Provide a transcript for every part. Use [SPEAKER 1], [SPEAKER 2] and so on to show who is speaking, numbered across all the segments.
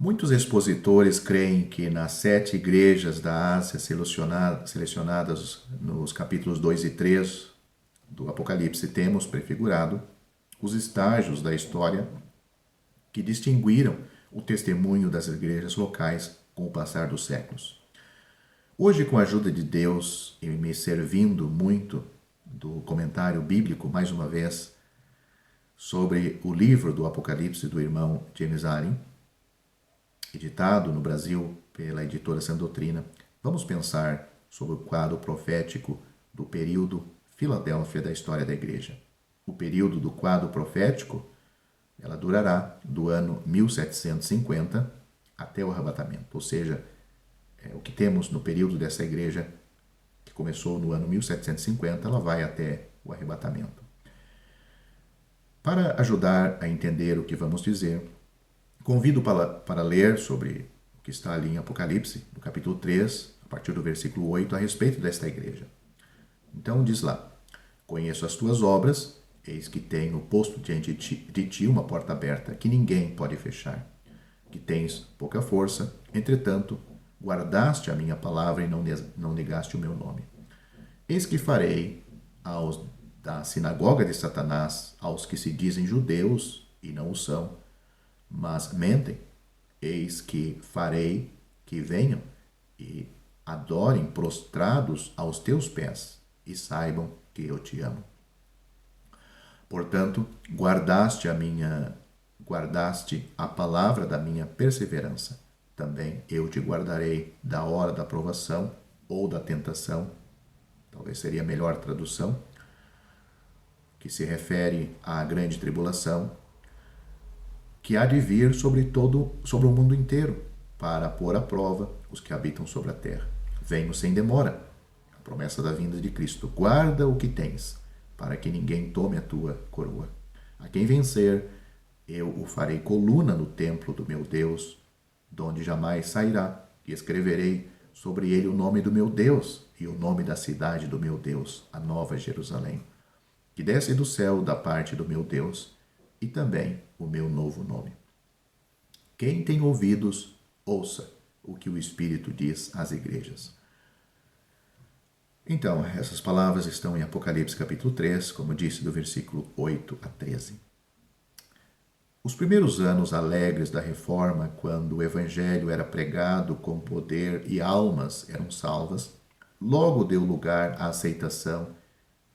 [SPEAKER 1] Muitos expositores creem que nas 7 igrejas da Ásia selecionadas nos capítulos 2 e 3 do Apocalipse temos prefigurado os estágios da história que distinguiram o testemunho das igrejas locais com o passar dos séculos. Hoje, com a ajuda de Deus e me servindo muito do comentário bíblico, mais uma vez, sobre o livro do Apocalipse do irmão James Allen, editado no Brasil pela editora Sã Doutrina, vamos pensar sobre o quadro profético do período Filadélfia da história da igreja. O período do quadro profético, ela durará do ano 1750 até o arrebatamento, ou seja, o que temos no período dessa igreja, que começou no ano 1750, ela vai até o arrebatamento. Para ajudar a entender o que vamos dizer, convido para ler sobre o que está ali em Apocalipse, no capítulo 3, a partir do versículo 8, a respeito desta igreja. Então diz lá: Conheço as tuas obras, eis que tenho posto diante de ti uma porta aberta, que ninguém pode fechar. Que tens pouca força, entretanto, guardaste a minha palavra e não negaste o meu nome. Eis que farei aos da sinagoga de Satanás, aos que se dizem judeus e não o são, mas mentem, eis que farei que venham e adorem prostrados aos teus pés e saibam que eu te amo. Portanto, guardaste a palavra da minha perseverança. Também eu te guardarei da hora da provação ou da tentação, talvez seria a melhor tradução, que se refere à grande tribulação, que há de vir sobre o mundo inteiro, para pôr à prova os que habitam sobre a terra. Venho sem demora, a promessa da vinda de Cristo. Guarda o que tens, para que ninguém tome a tua coroa. A quem vencer, eu o farei coluna no templo do meu Deus, donde jamais sairá, e escreverei sobre ele o nome do meu Deus e o nome da cidade do meu Deus, a nova Jerusalém, que desce do céu da parte do meu Deus, e também o meu novo nome. Quem tem ouvidos, ouça o que o Espírito diz às igrejas. Então, essas palavras estão em Apocalipse capítulo 3, como disse, do versículo 8 a 13. Os primeiros anos alegres da Reforma, quando o Evangelho era pregado com poder e almas eram salvas, logo deu lugar à aceitação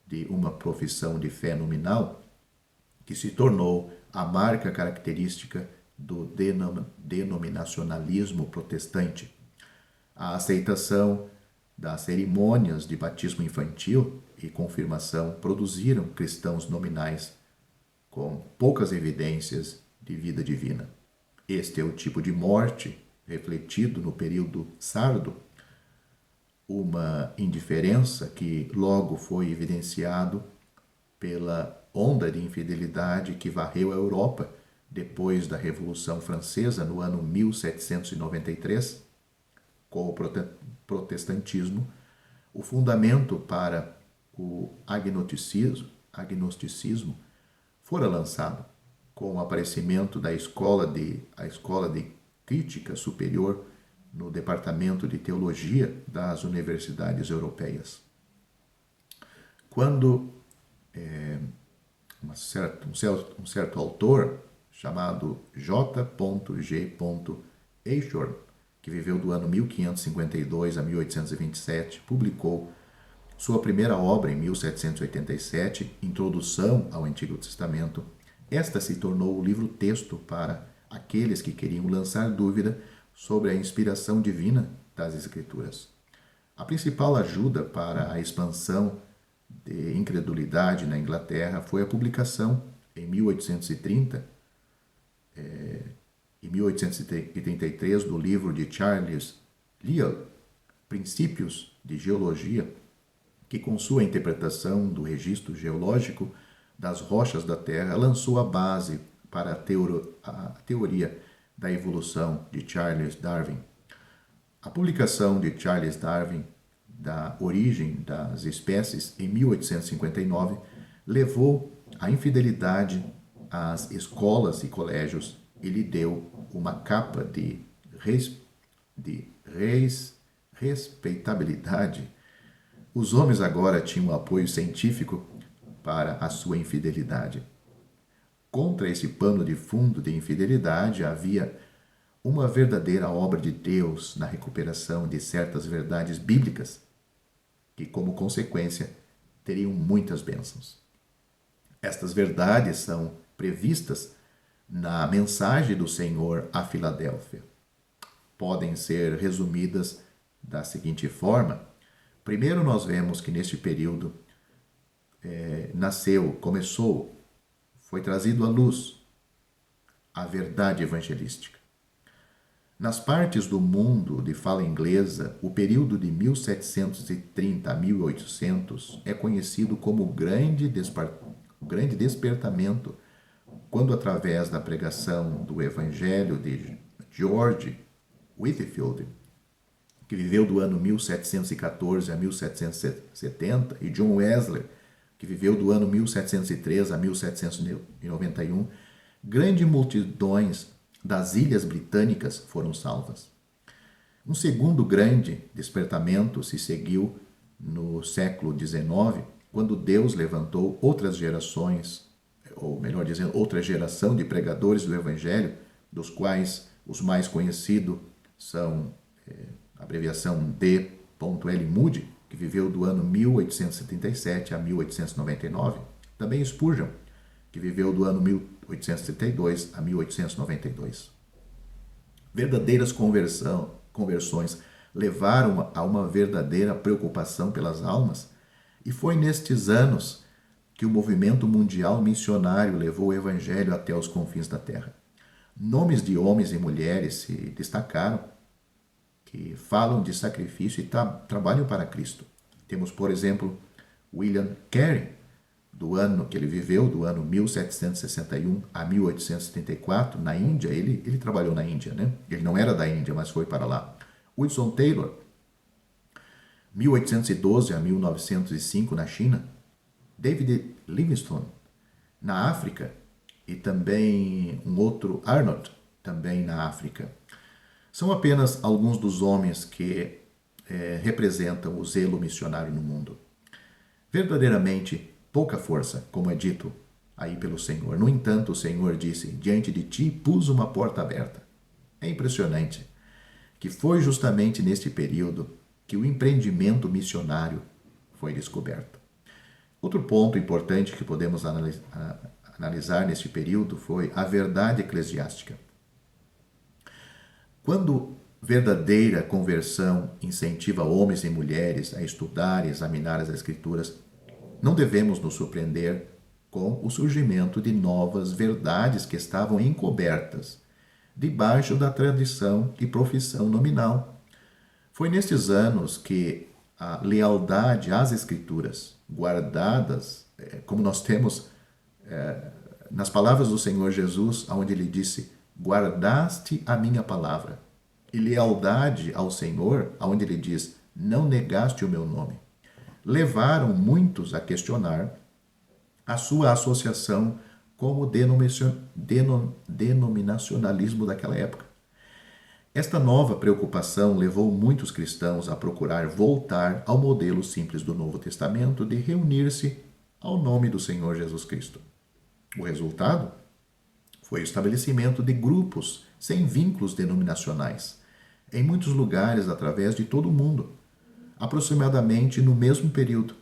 [SPEAKER 1] de uma profissão de fé nominal que se tornou a marca característica do denominacionalismo protestante. A aceitação das cerimônias de batismo infantil e confirmação produziram cristãos nominais com poucas evidências de vida divina. Este é o tipo de morte refletido no período sardo, uma indiferença que logo foi evidenciado pela onda de infidelidade que varreu a Europa depois da Revolução Francesa no ano 1793, com o protestantismo. O fundamento para o agnosticismo fora lançado com o aparecimento da escola de crítica superior no departamento de teologia das universidades europeias. Quando um certo autor chamado J.G. Eichhorn, que viveu do ano 1552 a 1827, publicou sua primeira obra em 1787, Introdução ao Antigo Testamento. Esta se tornou o livro-texto para aqueles que queriam lançar dúvida sobre a inspiração divina das Escrituras. A principal ajuda para a expansão de incredulidade na Inglaterra foi a publicação, em 1830 e 1833, do livro de Charles Lyell, Princípios de Geologia, que, com sua interpretação do registro geológico das rochas da Terra, lançou a base para a teoria da evolução de Charles Darwin. A publicação de Charles Darwin da origem das espécies em 1859 levou à infidelidade às escolas e colégios e lhe deu uma capa de respeitabilidade, os homens agora tinham apoio científico para a sua infidelidade. Contra esse pano de fundo de infidelidade havia uma verdadeira obra de Deus na recuperação de certas verdades bíblicas, que, como consequência, teriam muitas bênçãos. Estas verdades são previstas na mensagem do Senhor à Filadélfia. Podem ser resumidas da seguinte forma. Primeiro, nós vemos que neste período foi trazido à luz a verdade evangelística. Nas partes do mundo de fala inglesa, o período de 1730 a 1800 é conhecido como o grande despertamento, quando, através da pregação do Evangelho de George Whitefield, que viveu do ano 1714 a 1770, e John Wesley, que viveu do ano 1703 a 1791, grandes multidões das ilhas britânicas foram salvas. Um segundo grande despertamento se seguiu no século XIX, quando Deus levantou outras gerações, ou melhor dizendo, outra geração de pregadores do Evangelho, dos quais os mais conhecidos são a abreviação D. L. Moody, que viveu do ano 1877 a 1899, também Spurgeon, que viveu do ano 1832 a 1892. Verdadeiras conversões levaram a uma verdadeira preocupação pelas almas, e foi nestes anos que o movimento mundial missionário levou o Evangelho até os confins da terra. Nomes de homens e mulheres se destacaram, que falam de sacrifício e trabalham para Cristo. Temos, por exemplo, William Carey, do ano que ele viveu, do ano 1761 a 1874, na Índia. Ele trabalhou na Índia, né? Ele não era da Índia, mas foi para lá. Hudson Taylor, 1812 a 1905, na China. David Livingstone, na África. E também um outro, Arnold, também na África. São apenas alguns dos homens que representam o zelo missionário no mundo. Verdadeiramente, pouca força, como é dito aí pelo Senhor. No entanto, o Senhor disse, diante de ti pus uma porta aberta. É impressionante que foi justamente neste período que o empreendimento missionário foi descoberto. Outro ponto importante que podemos analisar neste período foi a verdade eclesiástica. Quando verdadeira conversão incentiva homens e mulheres a estudar e examinar as Escrituras, não devemos nos surpreender com o surgimento de novas verdades que estavam encobertas debaixo da tradição e profissão nominal. Foi nestes anos que a lealdade às Escrituras, guardadas, como nós temos nas palavras do Senhor Jesus, onde ele disse, guardaste a minha palavra. E lealdade ao Senhor, onde ele diz, não negaste o meu nome. Levaram muitos a questionar a sua associação com o denominacionalismo daquela época. Esta nova preocupação levou muitos cristãos a procurar voltar ao modelo simples do Novo Testamento de reunir-se ao nome do Senhor Jesus Cristo. O resultado foi o estabelecimento de grupos sem vínculos denominacionais, em muitos lugares através de todo o mundo, aproximadamente no mesmo período.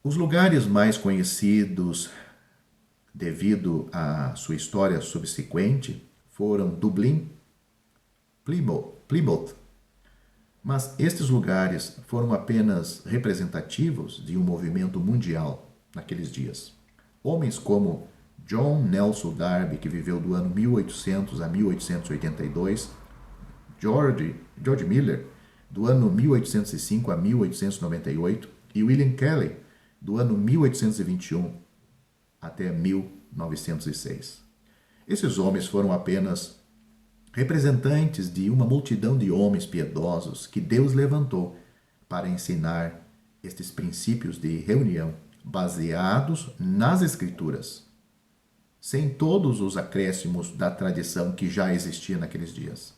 [SPEAKER 1] Os lugares mais conhecidos, devido à sua história subsequente, foram Dublin, Plymouth. Mas estes lugares foram apenas representativos de um movimento mundial naqueles dias. Homens como John Nelson Darby, que viveu do ano 1800 a 1882, George Miller, do ano 1805 a 1898, e William Kelly, do ano 1821 até 1906. Esses homens foram apenas representantes de uma multidão de homens piedosos que Deus levantou para ensinar estes princípios de reunião baseados nas Escrituras. sem todos os acréscimos da tradição que já existia naqueles dias.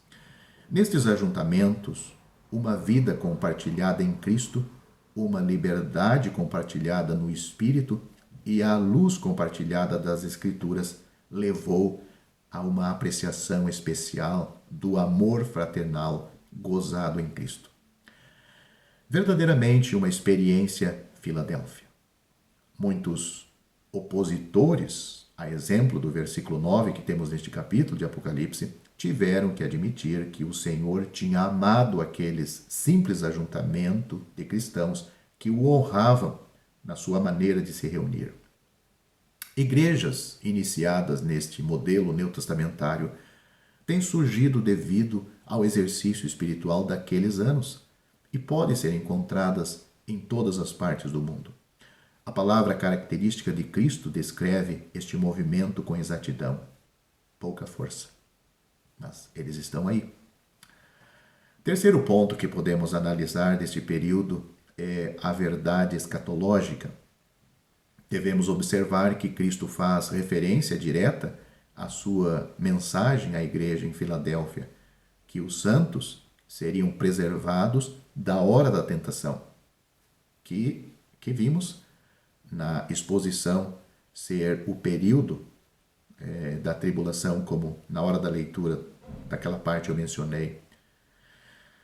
[SPEAKER 1] Nestes ajuntamentos, uma vida compartilhada em Cristo, uma liberdade compartilhada no Espírito e a luz compartilhada das Escrituras levou a uma apreciação especial do amor fraternal gozado em Cristo. Verdadeiramente uma experiência Filadélfia. Muitos opositores, a exemplo do versículo 9 que temos neste capítulo de Apocalipse, tiveram que admitir que o Senhor tinha amado aqueles simples ajuntamento de cristãos que o honravam na sua maneira de se reunir. Igrejas iniciadas neste modelo neotestamentário têm surgido devido ao exercício espiritual daqueles anos e podem ser encontradas em todas as partes do mundo. A palavra característica de Cristo descreve este movimento com exatidão. Pouca força. Mas eles estão aí. Terceiro ponto que podemos analisar deste período é a verdade escatológica. Devemos observar que Cristo faz referência direta à sua mensagem à igreja em Filadélfia, que os santos seriam preservados da hora da tentação, que vimos na exposição ser o período da tribulação, como na hora da leitura daquela parte eu mencionei.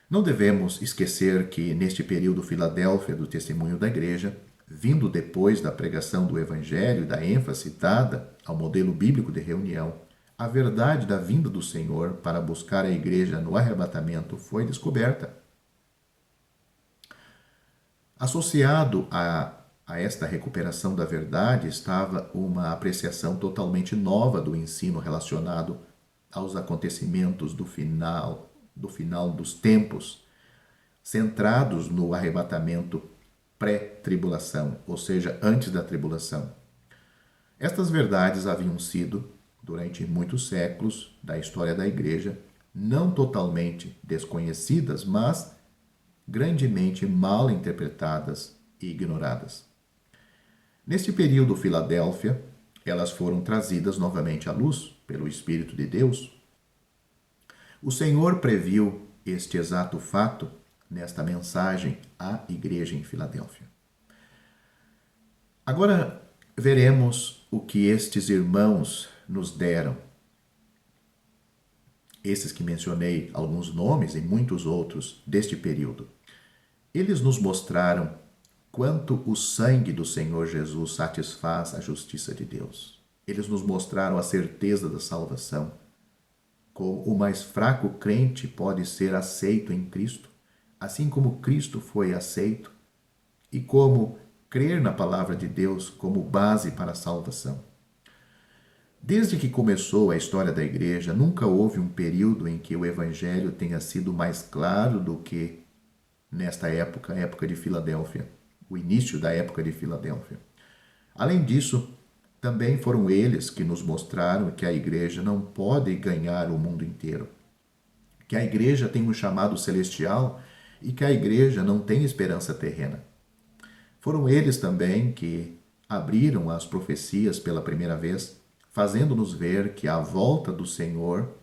[SPEAKER 1] Não devemos esquecer que neste período Filadélfia do testemunho da igreja, vindo depois da pregação do Evangelho e da ênfase dada ao modelo bíblico de reunião, a verdade da vinda do Senhor para buscar a igreja no arrebatamento foi descoberta. Associado a esta recuperação da verdade estava uma apreciação totalmente nova do ensino relacionado aos acontecimentos do final dos tempos, centrados no arrebatamento pré-tribulação, ou seja, antes da tribulação. Estas verdades haviam sido, durante muitos séculos da história da Igreja, não totalmente desconhecidas, mas grandemente mal interpretadas e ignoradas. Neste período Filadélfia, elas foram trazidas novamente à luz pelo Espírito de Deus. O Senhor previu este exato fato nesta mensagem à igreja em Filadélfia. Agora veremos o que estes irmãos nos deram. Esses que mencionei alguns nomes e muitos outros deste período. Eles nos mostraram quanto o sangue do Senhor Jesus satisfaz a justiça de Deus. Eles nos mostraram a certeza da salvação, como o mais fraco crente pode ser aceito em Cristo, assim como Cristo foi aceito, e como crer na palavra de Deus como base para a salvação. Desde que começou a história da igreja, nunca houve um período em que o evangelho tenha sido mais claro do que nesta época, a época de Filadélfia, o início da época de Filadélfia. Além disso, também foram eles que nos mostraram que a igreja não pode ganhar o mundo inteiro, que a igreja tem um chamado celestial e que a igreja não tem esperança terrena. Foram eles também que abriram as profecias pela primeira vez, fazendo-nos ver que a volta do Senhor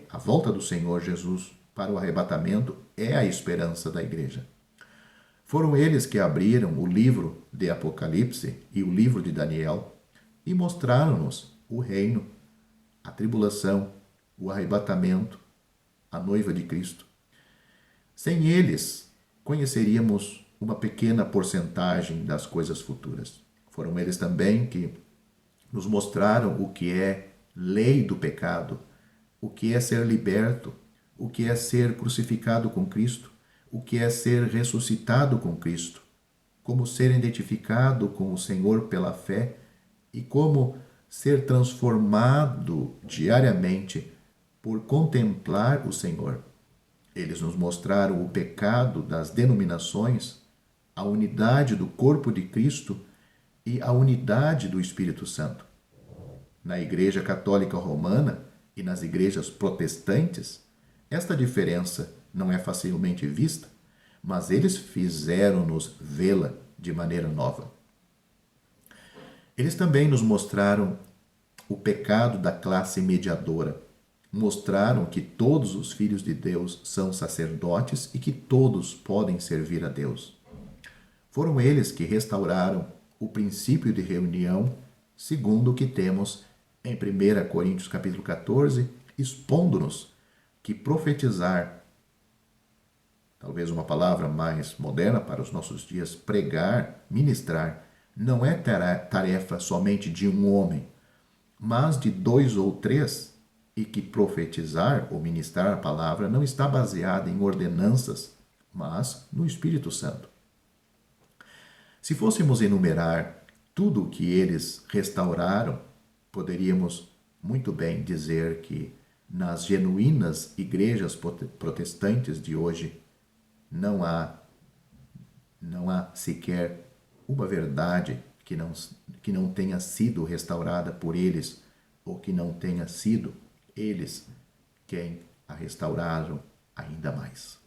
[SPEAKER 1] a volta do Senhor Jesus para o arrebatamento é a esperança da igreja. Foram eles que abriram o livro de Apocalipse e o livro de Daniel e mostraram-nos o reino, a tribulação, o arrebatamento, a noiva de Cristo. Sem eles, conheceríamos uma pequena porcentagem das coisas futuras. Foram eles também que nos mostraram o que é lei do pecado, o que é ser liberto, o que é ser crucificado com Cristo, o que é ser ressuscitado com Cristo, como ser identificado com o Senhor pela fé e como ser transformado diariamente por contemplar o Senhor. Eles nos mostraram o pecado das denominações, a unidade do corpo de Cristo e a unidade do Espírito Santo. Na Igreja Católica Romana e nas igrejas protestantes, esta diferença não é facilmente vista, mas eles fizeram-nos vê-la de maneira nova. Eles também nos mostraram o pecado da classe mediadora. Mostraram que todos os filhos de Deus são sacerdotes e que todos podem servir a Deus. Foram eles que restauraram o princípio de reunião, segundo o que temos em 1 Coríntios capítulo 14, expondo-nos que profetizar, talvez uma palavra mais moderna para os nossos dias, pregar, ministrar, não é tarefa somente de um homem, mas de 2 ou 3, e que profetizar ou ministrar a palavra não está baseada em ordenanças, mas no Espírito Santo. Se fôssemos enumerar tudo o que eles restauraram, poderíamos muito bem dizer que nas genuínas igrejas protestantes de hoje não há sequer uma verdade que não tenha sido restaurada por eles, ou que não tenha sido eles quem a restauraram ainda mais.